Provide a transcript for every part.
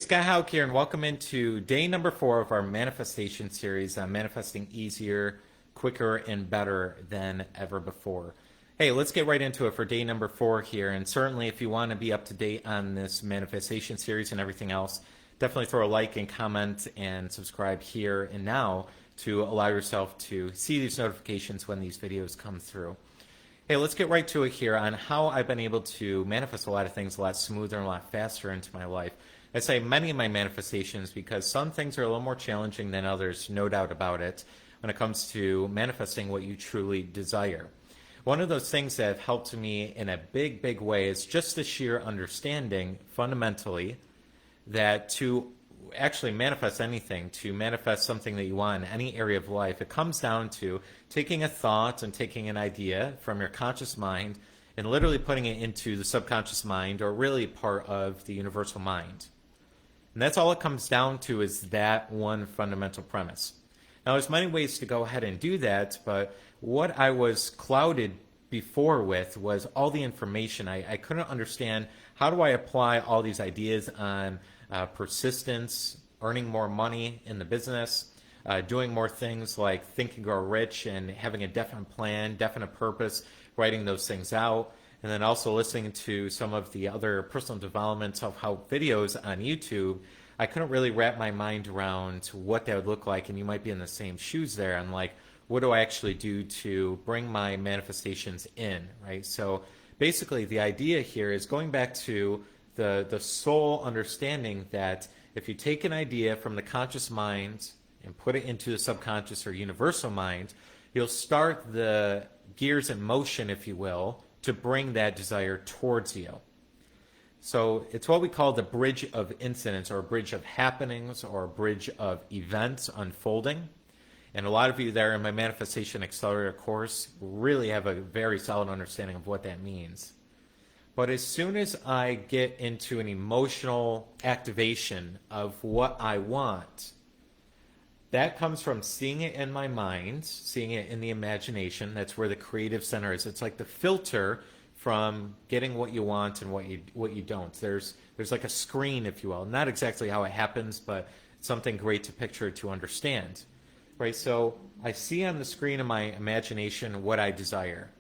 Scott Haug here, and welcome into day number 4 of our manifestation series on manifesting easier, quicker, and better than ever before. Hey, let's get right into it for day number 4 here, and certainly if you want to be up to date on this manifestation series and everything else, definitely throw a like and comment and subscribe here and now to allow yourself to see these notifications when these videos come through. Hey, let's get right to it here on how I've been able to manifest a lot of things a lot smoother and a lot faster into my life. I say many of my manifestations because some things are a little more challenging than others, no doubt about it, when it comes to manifesting what you truly desire. One of those things that have helped me in a big, big way is just the sheer understanding, fundamentally, that to actually manifest anything, to manifest something that you want in any area of life, it comes down to taking a thought and taking an idea from your conscious mind and literally putting it into the subconscious mind, or really part of the universal mind. And that's all it comes down to, is that one fundamental premise. Now, there's many ways to go ahead and do that, but what I was clouded before with was all the information. I couldn't understand, how do I apply all these ideas on persistence, earning more money in the business, doing more things like Think and Grow Rich and having a definite plan, definite purpose, writing those things out, and then also listening to some of the other personal development self-help videos on YouTube. I couldn't really wrap my mind around what that would look like, and you might be in the same shoes there. I'm like, what do I actually do to bring my manifestations in, right? So basically the idea here is going back to the soul understanding that if you take an idea from the conscious mind and put it into the subconscious or universal mind, you'll start the gears in motion, if you will, to bring that desire towards you. So it's what we call the bridge of incidents, or a bridge of happenings, or a bridge of events unfolding. And a lot of you there in my Manifestation Accelerator course really have a very solid understanding of what that means. But as soon as I get into an emotional activation of what I want, that comes from seeing it in my mind, seeing it in the imagination. That's where the creative center is. It's like the filter from getting what you want and what you don't. There's like a screen, if you will. Not exactly how it happens, but it's something great to picture, to understand. Right? So I see on the screen of my imagination what I desire.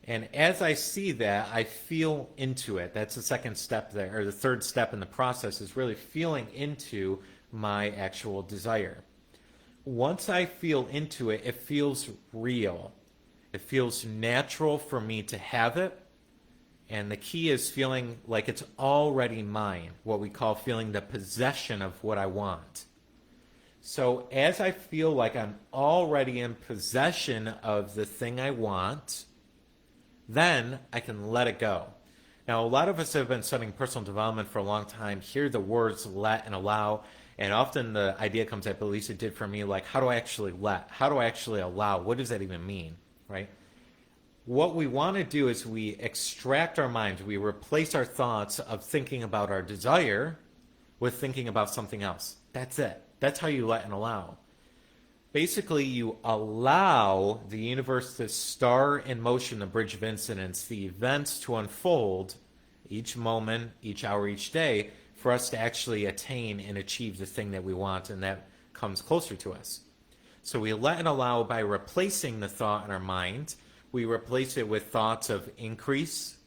And as I see that, I feel into it. That's the second step there, or the third step in the process, is really feeling into my actual desire. Once I feel into it, it feels real. It feels natural for me to have it. And the key is feeling like it's already mine, what we call feeling the possession of what I want. So as I feel like I'm already in possession of the thing I want, then I can let it go. Now, a lot of us have been studying personal development for a long time, hear the words let and allow, and often the idea comes up, at least it did for me, like, how do I actually let? How do I actually allow? What does that even mean, right? What we want to do is we extract our mind. We replace our thoughts of thinking about our desire with thinking about something else. That's it. That's how you let and allow. Basically, you allow the universe to start in motion, the bridge of incidents, the events to unfold each moment, each hour, each day, for us to actually attain and achieve the thing that we want, and that comes closer to us. So we let and allow by replacing the thought in our mind. We replace it with thoughts of increase.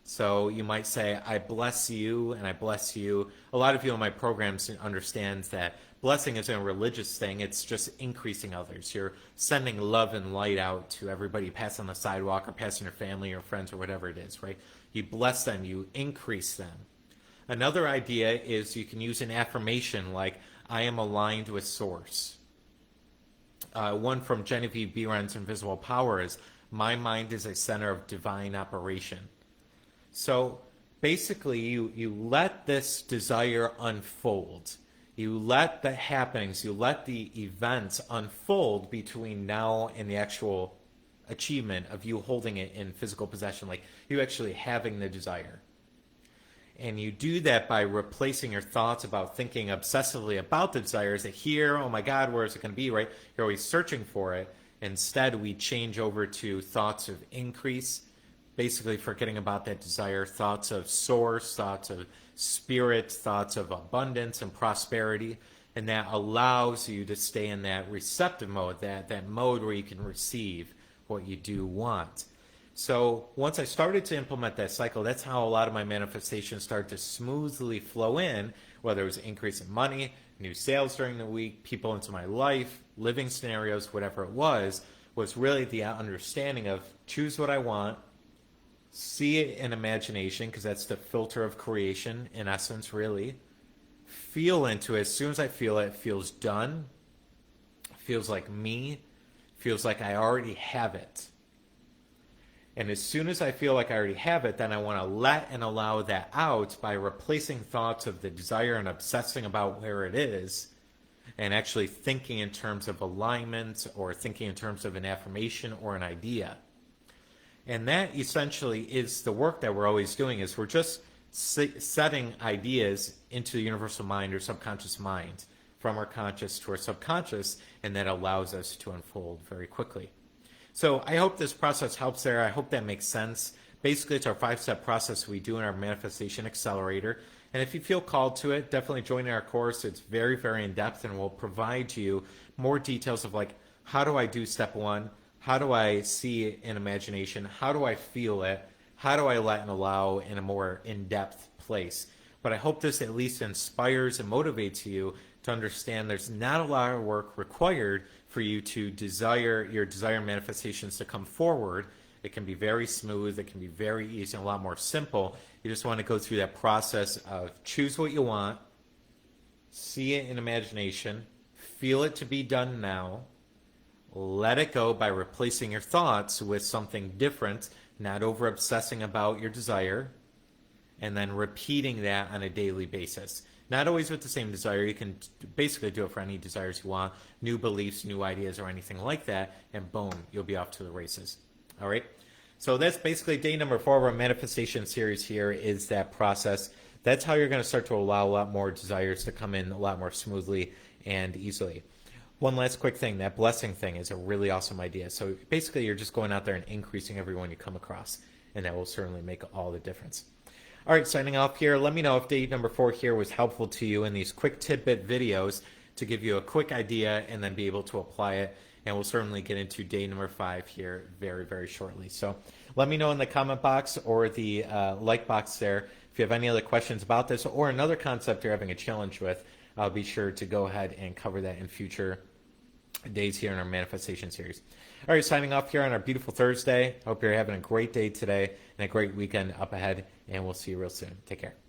So you might say, I bless you, and I bless you. A lot of you in my programs understand that blessing isn't a religious thing. It's just increasing others. You're sending love and light out to everybody you pass on the sidewalk, or passing your family or friends or whatever it is, right? You bless them. You increase them. Another idea is you can use an affirmation like, I am aligned with Source. One from Genevieve Behrend's Invisible Power is, my mind is a center of divine operation. So basically, you let this desire unfold. You let the happenings, you let the events unfold between now and the actual achievement of you holding it in physical possession, like you actually having the desire. And you do that by replacing your thoughts about thinking obsessively about the desire. Is it here? Oh my God, where is it going to be, right? You're always searching for it. Instead, we change over to thoughts of increase, basically forgetting about that desire, thoughts of source, thoughts of spirit thoughts of abundance and prosperity. And that allows you to stay in that receptive mode, that mode where you can receive what you do want. So once I started to implement that cycle, that's how a lot of my manifestations started to smoothly flow in, whether it was an increase in money, new sales during the week, people into my life, living scenarios, whatever it was really the understanding of choose what I want, see it in imagination, because that's the filter of creation in essence, really. Feel into it. As soon as I feel it, it feels done, feels like me, feels like I already have it. And as soon as I feel like I already have it, then I want to let and allow that out by replacing thoughts of the desire and obsessing about where it is, and actually thinking in terms of alignment or thinking in terms of an affirmation or an idea. And that essentially is the work that we're always doing, is we're just setting ideas into the universal mind or subconscious mind from our conscious to our subconscious, and that allows us to unfold very quickly. So I hope this process helps there. I hope that makes sense. Basically, it's our 5-step process we do in our Manifestation Accelerator. And if you feel called to it, definitely join our course. It's very, very in-depth, and we'll provide you more details of like, how do I do step 1? How do I see it in imagination? How do I feel it? How do I let and allow in a more in-depth place? But I hope this at least inspires and motivates you to understand there's not a lot of work required for you to desire your desired manifestations to come forward. It can be very smooth. It can be very easy and a lot more simple. You just want to go through that process of choose what you want, see it in imagination, feel it to be done now, let it go by replacing your thoughts with something different, not over obsessing about your desire, and then repeating that on a daily basis. Not always with the same desire. You can basically do it for any desires you want, new beliefs, new ideas, or anything like that, and boom, you'll be off to the races. All right? So that's basically day number 4 of our manifestation series here, is that process. That's how you're going to start to allow a lot more desires to come in a lot more smoothly and easily. One last quick thing, that blessing thing is a really awesome idea. So basically you're just going out there and increasing everyone you come across, and that will certainly make all the difference. All right, signing off here. Let me know if day number 4 here was helpful to you in these quick tidbit videos to give you a quick idea and then be able to apply it. And we'll certainly get into day number 5 here very, very shortly. So let me know in the comment box or the like box there if you have any other questions about this or another concept you're having a challenge with. I'll be sure to go ahead and cover that in future days here in our manifestation series. All right, signing off here on our beautiful Thursday. Hope you're having a great day today and a great weekend up ahead, and we'll see you real soon. Take care.